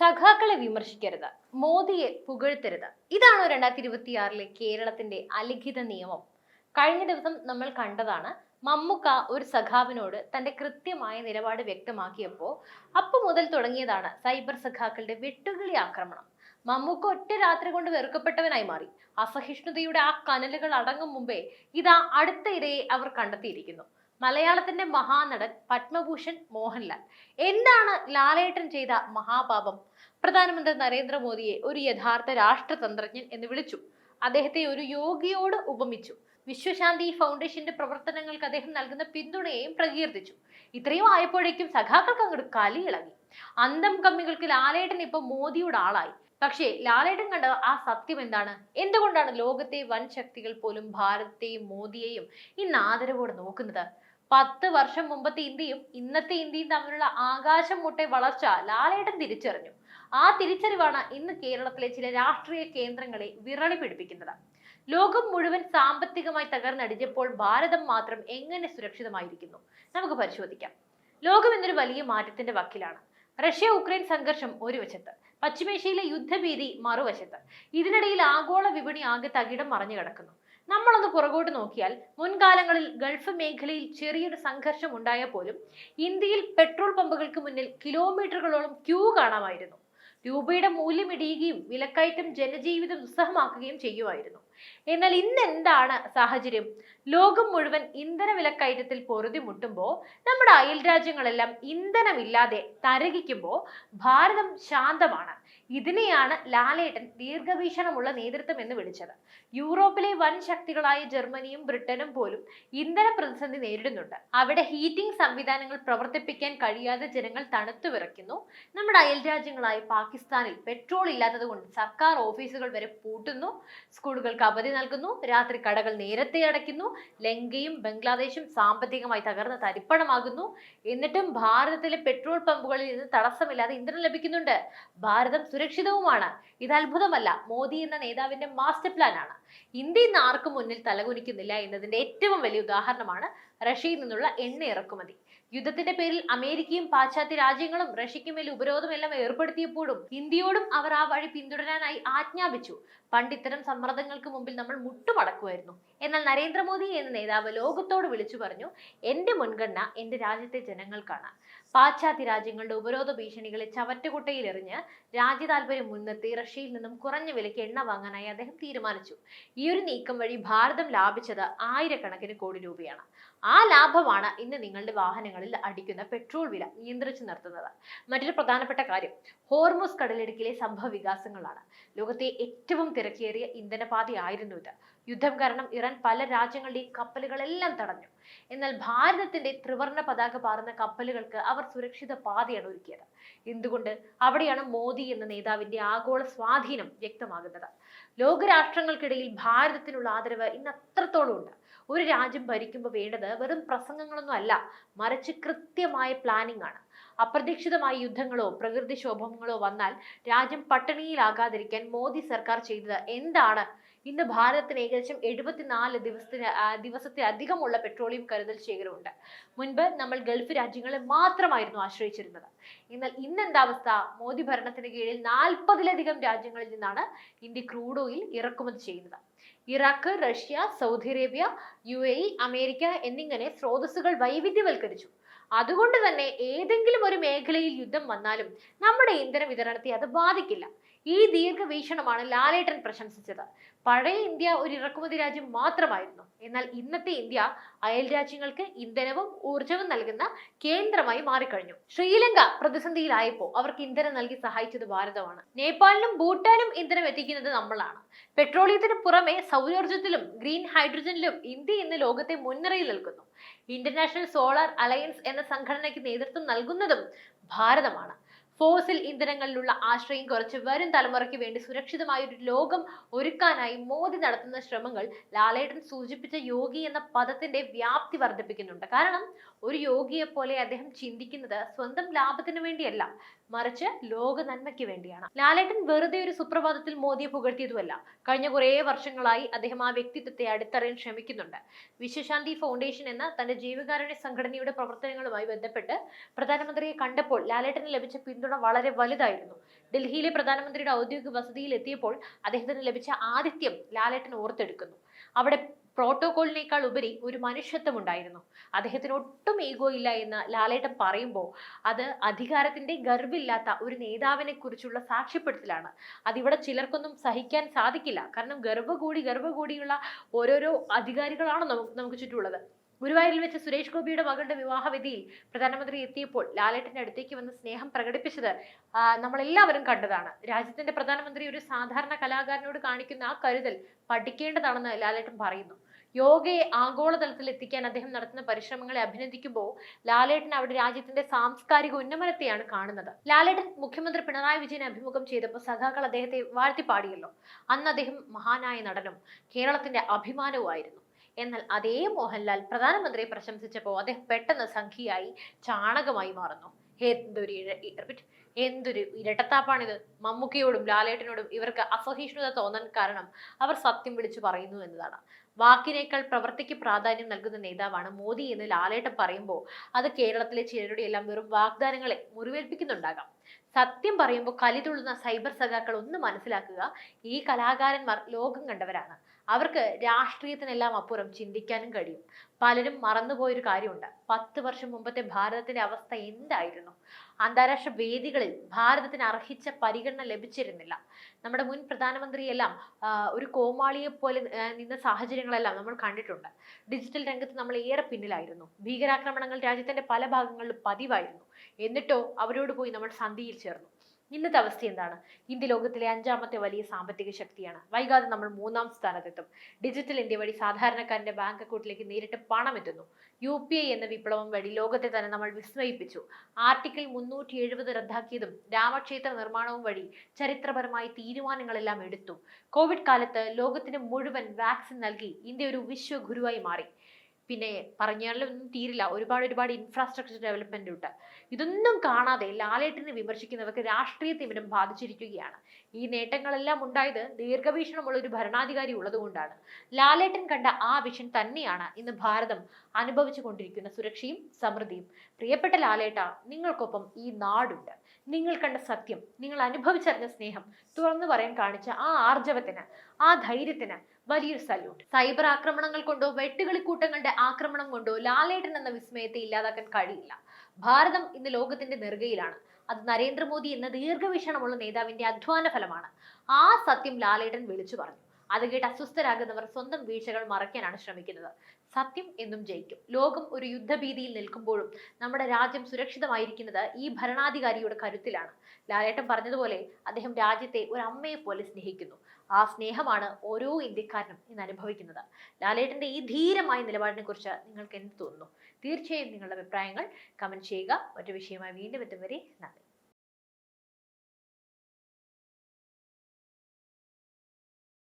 സഖാക്കളെ വിമർശിക്കരുത്, മോദിയെ പുകഴ്ത്തരുത്. ഇതാണോ 2026 കേരളത്തിന്റെ അലിഖിത നിയമം? കഴിഞ്ഞ ദിവസം നമ്മൾ കണ്ടതാണ്. മമ്മുക്ക ഒരു സഖാവിനോട് തന്റെ കൃത്യമായ നിലപാട് വ്യക്തമാക്കിയപ്പോൾ അപ്പൊ മുതൽ തുടങ്ങിയതാണ് സൈബർ സഖാക്കളുടെ വെട്ടുകിളി ആക്രമണം. മമ്മൂക്ക ഒറ്റ രാത്രി കൊണ്ട് വെറുക്കപ്പെട്ടവനായി മാറി. അസഹിഷ്ണുതയുടെ ആ കനലുകൾ അടങ്ങും മുമ്പേ ഇതാ അടുത്ത ഇരയെ അവർ കണ്ടെത്തിയിരിക്കുന്നു. മലയാളത്തിന്റെ മഹാനടൻ പത്മഭൂഷൺ മോഹൻലാൽ. എന്താണ് ലാലേട്ടൻ ചെയ്ത മഹാപാപം? പ്രധാനമന്ത്രി നരേന്ദ്രമോദിയെ ഒരു യഥാർത്ഥ രാഷ്ട്രതന്ത്രജ്ഞൻ എന്ന് വിളിച്ചു. അദ്ദേഹത്തെ ഒരു യോഗിയോട് ഉപമിച്ചു. വിശ്വശാന്തി ഫൗണ്ടേഷന്റെ പ്രവർത്തനങ്ങൾക്ക് അദ്ദേഹം നൽകുന്ന പിന്തുണയെയും പ്രകീർത്തിച്ചു. ഇത്രയും ആയപ്പോഴേക്കും സഖാക്കൾക്ക് അങ്ങോട്ട് കലിയിളകി. അന്തം കമ്മികൾക്ക് ലാലേട്ടൻ ഇപ്പൊ മോദിയുടെ ആളായി. പക്ഷേ ലാലേട്ടൻ കണ്ട ആ സത്യം എന്താണ്? എന്തുകൊണ്ടാണ് ലോകത്തെ വൻ ശക്തികൾ പോലും ഭാരതത്തെയും മോദിയെയും ഇന്ന് ആദരവോടെ നോക്കുന്നത്? 10 വർഷം മുമ്പത്തെ ഇന്ത്യയും ഇന്നത്തെ ഇന്ത്യയും തമ്മിലുള്ള ആകാശം മുട്ടെ വളർച്ച ലാലേട്ടൻ തിരിച്ചറിഞ്ഞു. ആ തിരിച്ചറിവാണ് ഇന്ന് കേരളത്തിലെ ചില രാഷ്ട്രീയ കേന്ദ്രങ്ങളെ വിറളി പിടിപ്പിക്കുന്നത്. ലോകം മുഴുവൻ സാമ്പത്തികമായി തകർന്നടിഞ്ഞപ്പോൾ ഭാരതം മാത്രം എങ്ങനെ സുരക്ഷിതമായിരിക്കുന്നു? നമുക്ക് പരിശോധിക്കാം. ലോകം എന്നൊരു വലിയ മാറ്റത്തിന്റെ വക്കിലാണ്. റഷ്യ ഉക്രൈൻ സംഘർഷം ഒരു വശത്ത്, പശ്ചിമേഷ്യയിലെ യുദ്ധഭീതി മറുവശത്ത്. ഇതിനിടയിൽ ആഗോള വിപണി ആകെ തകിടം മറിഞ്ഞു കിടക്കുന്നു. നമ്മളൊന്ന് പുറകോട്ട് നോക്കിയാൽ മുൻകാലങ്ങളിൽ ഗൾഫ് മേഖലയിൽ ചെറിയൊരു സംഘർഷം ഉണ്ടായാൽ പോലും ഇന്ത്യയിൽ പെട്രോൾ പമ്പുകൾക്ക് മുന്നിൽ കിലോമീറ്ററുകളോളം ക്യൂ കാണാമായിരുന്നു. രൂപയുടെ മൂല്യം ഇടിയുകയും വിലക്കയറ്റം ജനജീവിതം ദുസ്സഹമാക്കുകയും ചെയ്യുമായിരുന്നു. എന്നാൽ ഇന്ന് എന്താണ് സാഹചര്യം? ലോകം മുഴുവൻ ഇന്ധന വിലക്കയറ്റത്തിൽ പൊറുതി മുട്ടുമ്പോൾ, നമ്മുടെ അയൽ രാജ്യങ്ങളെല്ലാം ഇന്ധനമില്ലാതെ തരകിക്കുമ്പോൾ ഭാരതം ശാന്തമാണ്. ഇതിനെയാണ് ലാലേട്ടൻ ദീർഘവീക്ഷണമുള്ള നേതൃത്വം എന്ന് വിളിച്ചത്. യൂറോപ്പിലെ വൻ ശക്തികളായ ജർമ്മനിയും ബ്രിട്ടനും പോലും ഇന്ധന പ്രതിസന്ധി നേരിടുന്നുണ്ട്. അവിടെ ഹീറ്റിംഗ് സംവിധാനങ്ങൾ പ്രവർത്തിപ്പിക്കാൻ കഴിയാതെ ജനങ്ങൾ തണുത്തു വിറയ്ക്കുന്നു. നമ്മുടെ അയൽ രാജ്യങ്ങളായ പാകിസ്ഥാനിൽ പെട്രോൾ ഇല്ലാത്തത് കൊണ്ട് സർക്കാർ ഓഫീസുകൾ വരെ പൂട്ടുന്നു, സ്കൂളുകൾക്ക് അവധി നൽകുന്നു, രാത്രി കടകൾ നേരത്തെ അടയ്ക്കുന്നു. ലങ്കയും ബംഗ്ലാദേശും സാമ്പത്തികമായി തകർന്ന് തരിപ്പണമാകുന്നു. എന്നിട്ടും ഭാരതത്തിലെ പെട്രോൾ പമ്പുകളിൽ നിന്ന് തടസ്സമില്ലാതെ ഇന്ധനം ലഭിക്കുന്നുണ്ട്. ഭാരതം സുരക്ഷിതവുമാണ്. ഇത് അത്ഭുതമല്ല, മോദി എന്ന നേതാവിന്റെ മാസ്റ്റർ പ്ലാൻ ആണ്. ഇന്ത്യ ഇന്ന് ആർക്കും മുന്നിൽ തലകുനിക്കുന്നില്ല എന്നതിന്റെ ഏറ്റവും വലിയ ഉദാഹരണമാണ് റഷ്യയിൽ നിന്നുള്ള എണ്ണ ഇറക്കുമതി. യുദ്ധത്തിന്റെ പേരിൽ അമേരിക്കയും പാശ്ചാത്യ രാജ്യങ്ങളും റഷ്യയ്ക്ക് മേൽ ഉപരോധമെല്ലാം ഏർപ്പെടുത്തിയപ്പോഴും ഇന്ത്യയോടും അവർ ആ വഴി പിന്തുടരാനായി ആജ്ഞാപിച്ചു. പണ്ട് ഇത്തരം സമ്മർദ്ദങ്ങൾക്ക് മുമ്പിൽ നമ്മൾ മുട്ടുമടക്കുമായിരുന്നു. എന്നാൽ നരേന്ദ്രമോദി എന്ന നേതാവ് ലോകത്തോട് വിളിച്ചു പറഞ്ഞു, എന്റെ മുൻഗണന എന്റെ രാജ്യത്തെ ജനങ്ങൾക്കാണ്. പാശ്ചാത്യ രാജ്യങ്ങളുടെ ഉപരോധ ഭീഷണികളെ ചവറ്റുകുട്ടയിൽ എറിഞ്ഞ് രാജ്യ താല്പര്യം മുൻനിർത്തി റഷ്യയിൽ നിന്നും കുറഞ്ഞ വിലയ്ക്ക് എണ്ണ വാങ്ങാനായി അദ്ദേഹം തീരുമാനിച്ചു. ഈ ഒരു നീക്കം വഴി ഭാരതം ലാഭിച്ചത് ആയിരക്കണക്കിന് കോടി രൂപയാണ്. ആ ലാഭമാണ് ഇന്ന് നിങ്ങളുടെ വാഹനങ്ങളിൽ അടിക്കുന്ന പെട്രോൾ വില നിയന്ത്രിച്ചു നിർത്തുന്നത്. മറ്റൊരു പ്രധാനപ്പെട്ട കാര്യം ഹോർമുസ് കടലിടുക്കിലെ സംഭവ വികാസങ്ങളാണ്. ലോകത്തെ ഏറ്റവും തിരക്കേറിയ ഇന്ധനപാതയായിരുന്നു ഇത്. യുദ്ധം കാരണം ഇറാൻ പല രാജ്യങ്ങളുടെയും കപ്പലുകളെല്ലാം തടഞ്ഞു. എന്നാൽ ഭാരതത്തിന്റെ ത്രിവർണ്ണ പതാക പാറുന്ന കപ്പലുകൾക്ക് അവർ സുരക്ഷിത പാതയാണ് ഒരുക്കിയത്. എന്തുകൊണ്ട്? അവിടെയാണ് മോദി എന്ന നേതാവിന്റെ ആഗോള സ്വാധീനം വ്യക്തമാകുന്നത്. ലോകരാഷ്ട്രങ്ങൾക്കിടയിൽ ഭാരതത്തിനുള്ള ആദരവ് ഇന്ന് അത്രത്തോളം ഉണ്ട്. ഒരു രാജ്യം ഭരിക്കുമ്പോൾ വേണ്ടത് വെറും പ്രസംഗങ്ങളൊന്നും അല്ല, മറിച്ച് കൃത്യമായ പ്ലാനിംഗ് ആണ്. അപ്രതീക്ഷിതമായ യുദ്ധങ്ങളോ പ്രകൃതിക്ഷോഭങ്ങളോ വന്നാൽ രാജ്യം പട്ടിണിയിലാകാതിരിക്കാൻ മോദി സർക്കാർ ചെയ്തത് എന്താണ്? ഇന്ന് ഭാരതത്തിന് ഏകദേശം 74 ദിവസത്തിലധികമുള്ള പെട്രോളിയം കരുതൽ ശേഖരമുണ്ട്. മുൻപ് നമ്മൾ ഗൾഫ് രാജ്യങ്ങളെ മാത്രമായിരുന്നു ആശ്രയിച്ചിരുന്നത്. എന്നാൽ ഇന്ന് എന്താ അവസ്ഥ? മോദി ഭരണത്തിന് കീഴിൽ 40-ലധികം രാജ്യങ്ങളിൽ നിന്നാണ് ഇന്ത്യ ക്രൂഡ് ഓയിൽ ഇറക്കുമതി ചെയ്യുന്നത്. Iraq, Russia, Saudi Arabia, UAE, America എന്നിങ്ങനെ സ്രോതസ്സുകൾ വൈവിധ്യവൽക്കരിച്ചു. അതുകൊണ്ട് തന്നെ ഏതെങ്കിലും ഒരു മേഖലയിൽ യുദ്ധം വന്നാലും നമ്മുടെ ഇന്ധന വിതരണത്തെ അത് ബാധിക്കില്ല. ഈ ദീർഘവീക്ഷണമാണ് ലാലേട്ടൻ പ്രശംസിച്ചത്. പഴയ ഇന്ത്യ ഒരു ഇറക്കുമതി രാജ്യം മാത്രമായിരുന്നു. എന്നാൽ ഇന്നത്തെ ഇന്ത്യ അയൽ രാജ്യങ്ങൾക്ക് ഇന്ധനവും ഊർജവും നൽകുന്ന കേന്ദ്രമായി മാറിക്കഴിഞ്ഞു. ശ്രീലങ്ക പ്രതിസന്ധിയിലായപ്പോൾ അവർക്ക് ഇന്ധനം നൽകി സഹായിച്ചത് ഭാരതമാണ്. നേപ്പാളിലും ഭൂട്ടാനും ഇന്ധനം എത്തിക്കുന്നത് നമ്മളാണ്. പെട്രോളിയത്തിന് പുറമെ സൗരോർജ്ജത്തിലും ഗ്രീൻ ഹൈഡ്രജനിലും ഇന്ത്യ ഇന്ന് ലോകത്തെ മുൻനിരയിൽ നിൽക്കുന്നു. ഇന്റർനാഷണൽ സോളാർ അലയൻസ് എന്ന സംഘടനയ്ക്ക് നേതൃത്വം നൽകുന്നതും ഭാരതമാണ്. ഫോസിൽ ഇന്ധനങ്ങളിലുള്ള ആശ്രയം കുറച്ച് വരും തലമുറയ്ക്ക് വേണ്ടി സുരക്ഷിതമായ ഒരു ലോകം ഒരുക്കാനായി മോദി നടത്തുന്ന ശ്രമങ്ങൾ ലാലേട്ടൻ സൂചിപ്പിച്ച യോഗി എന്ന പദത്തിന്റെ വ്യാപ്തി വർദ്ധിപ്പിക്കുന്നുണ്ട്. കാരണം ഒരു യോഗിയെ പോലെ അദ്ദേഹം ചിന്തിക്കുന്നത് സ്വന്തം ലാഭത്തിന് വേണ്ടിയല്ല, മറിച്ച് ലോക നന്മയ്ക്ക് വേണ്ടിയാണ്. ലാലേട്ടൻ വെറുതെ ഒരു സുപ്രഭാതത്തിൽ മോദിയെ പുകഴ്ത്തിയതുമല്ല. കഴിഞ്ഞ കുറേ വർഷങ്ങളായി അദ്ദേഹം ആ വ്യക്തിത്വത്തെ അടുത്തറിയാൻ ശ്രമിക്കുന്നുണ്ട്. വിശ്വശാന്തി ഫൗണ്ടേഷൻ എന്ന തന്റെ ജീവകാരുണ്യ സംഘടനയുടെ പ്രവർത്തനങ്ങളുമായി ബന്ധപ്പെട്ട് പ്രധാനമന്ത്രിയെ കണ്ടപ്പോൾ ലാലേട്ടന് ലഭിച്ച പിന്തുണ വളരെ വലുതായിരുന്നു. ഡൽഹിയിലെ പ്രധാനമന്ത്രിയുടെ ഔദ്യോഗിക വസതിയിൽ എത്തിയപ്പോൾ അദ്ദേഹത്തിന് ലഭിച്ച ആതിഥ്യം ലാലേട്ടൻ ഓർത്തെടുക്കുന്നു. അവിടെ പ്രോട്ടോകോളിനേക്കാൾ ഉപരി ഒരു മനുഷ്യത്വം ഉണ്ടായിരുന്നു. അദ്ദേഹത്തിന് ഒട്ടും ഈഗോ ഇല്ല എന്ന് ലാലേട്ടൻ പറയുമ്പോൾ അത് അധികാരത്തിന്റെ ഗർവില്ലാത്ത ഒരു നേതാവിനെ കുറിച്ചുള്ള സാക്ഷ്യപ്പെടുത്തലാണ്. അതിവിടെ ചിലർക്കൊന്നും സഹിക്കാൻ സാധിക്കില്ല. കാരണം ഗർഭകൂടിയുള്ള ഓരോരോ അധികാരികളാണ് നമുക്ക് ചുറ്റുമുള്ളത്. ഗുരുവായൂരിൽ വെച്ച് സുരേഷ് ഗോപിയുടെ മകളുടെ വിവാഹവേദിയിൽ പ്രധാനമന്ത്രി എത്തിയപ്പോൾ ലാലേട്ടന്റെ അടുത്തേക്ക് വന്ന് സ്നേഹം പ്രകടിപ്പിച്ചത് നമ്മളെല്ലാവരും കണ്ടതാണ്. രാജ്യത്തിന്റെ പ്രധാനമന്ത്രി ഒരു സാധാരണ കലാകാരനോട് കാണിക്കുന്ന ആ കരുതൽ പഠിക്കേണ്ടതാണെന്ന് ലാലേട്ടൻ പറയുന്നു. യോഗയെ ആഗോളതലത്തിൽ എത്തിക്കാൻ അദ്ദേഹം നടത്തുന്ന പരിശ്രമങ്ങളെ അഭിനന്ദിക്കുമ്പോൾ ലാലേട്ടൻ അവിടെ രാജ്യത്തിന്റെ സാംസ്കാരിക ഉന്നമനത്തെയാണ് കാണുന്നത്. ലാലേട്ടൻ മുഖ്യമന്ത്രി പിണറായി വിജയനെ അഭിമുഖം ചെയ്തപ്പോൾ സഖാക്കൾ അദ്ദേഹത്തെ വാഴ്ത്തിപ്പാടിയല്ലോ. അന്ന് അദ്ദേഹം മഹാനായ നടനും കേരളത്തിന്റെ അഭിമാനവുമായിരുന്നു. എന്നാൽ അതേ മോഹൻലാൽ പ്രധാനമന്ത്രിയെ പ്രശംസിച്ചപ്പോൾ അദ്ദേഹം പെട്ടെന്ന് സംഖ്യയായി ചാണകമായി മാറുന്നു. എന്തൊരു ഇരട്ടത്താപ്പാണിത്. മമ്മൂക്കയോടും ലാലേട്ടനോടും ഇവർക്ക് അസഹിഷ്ണുത തോന്നാൻ കാരണം അവർ സത്യം വിളിച്ചു പറയുന്നു എന്നതാണ്. വാക്കിനേക്കാൾ പ്രവൃത്തിക്ക് പ്രാധാന്യം നൽകുന്ന നേതാവാണ് മോദി എന്ന് ലാലേട്ടൻ പറയുമ്പോൾ അത് കേരളത്തിലെ ചിലരുടെ എല്ലാം വെറും വാഗ്ദാനങ്ങളെ മുറിവേൽപ്പിക്കുന്നുണ്ടാകാം. സത്യം പറയുമ്പോൾ കലിതുള്ളുന്ന സൈബർ സഖാക്കൾ ഒന്ന് മനസ്സിലാക്കുക, ഈ കലാകാരന്മാർ ലോകം കണ്ടവരാണ്. അവർക്ക് രാഷ്ട്രീയത്തിനെല്ലാം അപ്പുറം ചിന്തിക്കാനും കഴിയും. പലരും മറന്നുപോയൊരു കാര്യമുണ്ട്. 10 വർഷം മുമ്പത്തെ ഭാരതത്തിന്റെ അവസ്ഥ എന്തായിരുന്നു? അന്താരാഷ്ട്ര വേദികളിൽ ഭാരതത്തിന് അർഹിച്ച പരിഗണന ലഭിച്ചിരുന്നില്ല. നമ്മുടെ മുൻ പ്രധാനമന്ത്രിയെല്ലാം ഒരു കോമാളിയെ പോലെ നിന്ന സാഹചര്യങ്ങളെല്ലാം നമ്മൾ കണ്ടിട്ടുണ്ട്. ഡിജിറ്റൽ രംഗത്ത് നമ്മൾ ഏറെ പിന്നിലായിരുന്നു. ഭീകരാക്രമണങ്ങൾ രാജ്യത്തിന്റെ പല ഭാഗങ്ങളിലും പതിവായിരുന്നു. എന്നിട്ടോ അവരോട് പോയി നമ്മൾ സന്ധിയിൽ ചേർന്നു. ഇന്നത്തെ അവസ്ഥ എന്താണ്? ഇന്ത്യ ലോകത്തിലെ 5ാമത്തെ വലിയ സാമ്പത്തിക ശക്തിയാണ്. വൈകാതെ നമ്മൾ 3ാം സ്ഥാനത്തെത്തും. ഡിജിറ്റൽ ഇന്ത്യ വഴി സാധാരണക്കാരന്റെ ബാങ്ക് അക്കൗണ്ടിലേക്ക് നേരിട്ട് പണം എത്തുന്നു. UPI എന്ന വിപ്ലവം വഴി ലോകത്തെ തന്നെ നമ്മൾ വിസ്മയിപ്പിച്ചു. ആർട്ടിക്കിൾ 370 റദ്ദാക്കിയതും രാമക്ഷേത്ര നിർമ്മാണവും വഴി ചരിത്രപരമായ തീരുമാനങ്ങളെല്ലാം എടുത്തു. കോവിഡ് കാലത്ത് ലോകത്തിന് മുഴുവൻ വാക്സിൻ നൽകി ഇന്ത്യ ഒരു വിശ്വഗുരുവായി മാറി. പിന്നെ പറഞ്ഞാലൊന്നും തീരില്ല, ഒരുപാട് ഇൻഫ്രാസ്ട്രക്ചർ ഡെവലപ്മെന്റ് ഉണ്ട്. ഇതൊന്നും കാണാതെ ലാലേട്ടനെ വിമർശിക്കുന്നവർക്ക് രാഷ്ട്രീയ തിമിരം ബാധിച്ചിരിക്കുകയാണ്. ഈ നേട്ടങ്ങളെല്ലാം ഉണ്ടായത് ദീർഘവീക്ഷണമുള്ള ഒരു ഭരണാധികാരി ഉള്ളതുകൊണ്ടാണ്. ലാലേട്ടൻ കണ്ട ആ വിഷൻ തന്നെയാണ് ഇന്ന് ഭാരതം അനുഭവിച്ചു കൊണ്ടിരിക്കുന്ന സുരക്ഷയും സമൃദ്ധിയും. പ്രിയപ്പെട്ട ലാലേട്ട, നിങ്ങൾക്കൊപ്പം ഈ നാടുണ്ട്. നിങ്ങൾ കണ്ട സത്യം, നിങ്ങൾ അനുഭവിച്ചറിഞ്ഞ സ്നേഹം തുറന്നു പറയാൻ കാണിച്ച ആ ആർജവത്തിന്, ആ ധൈര്യത്തിന് വലിയൊരു സല്യൂട്ട്. സൈബർ ആക്രമണങ്ങൾ കൊണ്ടോ വെട്ടുകളിക്കൂട്ടങ്ങളുടെ ആക്രമണം കൊണ്ടോ ലാലേട്ടൻ എന്ന വിസ്മയത്തെ ഇല്ലാതാക്കാൻ കഴിയില്ല. ഭാരതം ഇന്ന് ലോകത്തിന്റെ നെറുകയിലാണ്. അത് നരേന്ദ്രമോദി എന്ന ദീർഘവീക്ഷണമുള്ള നേതാവിന്റെ അധ്വാന ഫലമാണ്. ആ സത്യം ലാലേട്ടൻ വിളിച്ചു പറഞ്ഞു. അത് കേട്ട് അസ്വസ്ഥരാകുന്നവർ സ്വന്തം വീഴ്ചകൾ മറയ്ക്കാനാണ് ശ്രമിക്കുന്നത്. സത്യം എന്നും ജയിക്കും. ലോകം ഒരു യുദ്ധഭീതിയിൽ നിൽക്കുമ്പോഴും നമ്മുടെ രാജ്യം സുരക്ഷിതമായിരിക്കുന്നത് ഈ ഭരണാധികാരിയുടെ കരുത്തിലാണ്. ലാലേട്ടൻ പറഞ്ഞതുപോലെ അദ്ദേഹം രാജ്യത്തെ ഒരു അമ്മയെ പോലെ സ്നേഹിക്കുന്നു. ആ സ്നേഹമാണ് ഓരോ ഇന്ത്യക്കാരനും ഇന്ന് അനുഭവിക്കുന്നത്. ലാലേട്ടന്റെ ഈ ധീരമായ നിലപാടിനെ കുറിച്ച് നിങ്ങൾക്ക് എന്ത് തോന്നുന്നു? തീർച്ചയായും നിങ്ങളുടെ അഭിപ്രായങ്ങൾ കമന്റ് ചെയ്യുക. മറ്റു വിഷയമായി വീണ്ടും എത്തും വരെ നന്ദി.